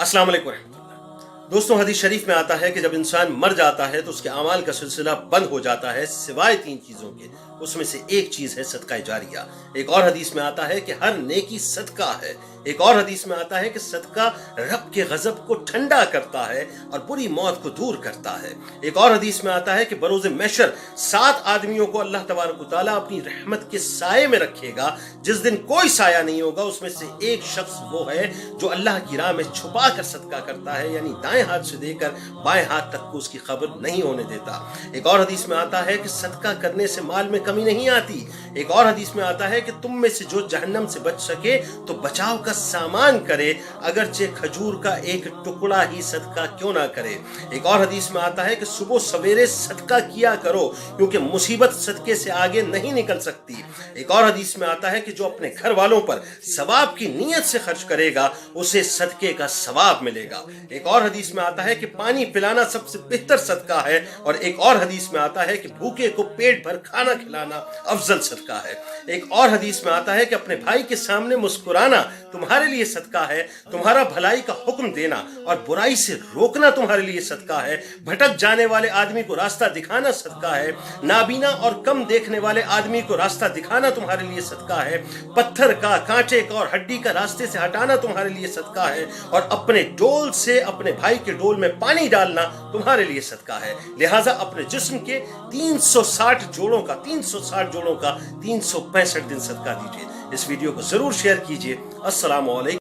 अस्सलाम वालेकुम रहमतुल्लाह। दोस्तों, हदीस शरीफ में आता है कि जब इंसान मर जाता है तो उसके अमाल का सिलसिला बंद हो जाता है सिवाय 3 चीज़ों के। उसमें से एक चीज़ है सदका जारिया। एक और हदीस में आता है कि हर नेकी सदका है। एक और हदीस में आता है कि सदका रब के गज़ब को ठंडा करता है और बुरी मौत को दूर करता है। एक और हदीस में आता है कि बरोज़ महशर 7 आदमियों को अल्लाह तबारक व तआला अपनी रहमत के साये में रखेगा, जिस दिन कोई साया नहीं होगा। उसमें से एक शख्स वो है जो अल्लाह की राह में छुपा कर सदका करता है, यानी दाएं हाथ से देकर बाएं हाथ तक को उसकी खबर नहीं होने देता। एक और हदीस में आता है कि सदका करने से माल में कमी नहीं आती। एक और हदीस में आता है कि तुम में से जो जहन्नम से बच सके तो बचाव का सामान करे, अगरचे खजूर का एक टुकड़ा ही सदका क्यों ना करे। एक और हदीस में आता है कि सुबह सवेरे सदका किया करो, क्योंकि मुसीबत सदके से आगे नहीं निकल सकती। एक और हदीस में आता है कि जो अपने घर वालों पर सवाब की नीयत से खर्च करेगा उसे सदके का सवाब मिलेगा। एक और हदीस में आता है कि पानी पिलाना सबसे बेहतर सदका है, और एक और हदीस में आता है कि भूखे को पेट भर खाना खिलाना अफजल सदका है। एक और हदीस में आता है कि अपने भाई के सामने मुस्कुराना तुम्हारे लिए सदका है, तुम्हारा भलाई का हुक्म देना और बुराई से रोकना तुम्हारे लिए सदका है, भटक जाने वाले आदमी को रास्ता दिखाना सदका है, नाबीना और कम देखने वाले आदमी को रास्ता दिखाना तुम्हारे लिए सदका है, पत्थर का, कांटे का और हड्डी का रास्ते से हटाना तुम्हारे लिए सदका है, और अपने डोल से अपने भाई के डोल में पानी डालना तुम्हारे लिए सदका है। लिहाजा अपने जिस्म के 360 जोड़ों का 365 दिन सदका दीजिए। इस वीडियो को जरूर शेयर कीजिए। अस्सलाम वालेकुम।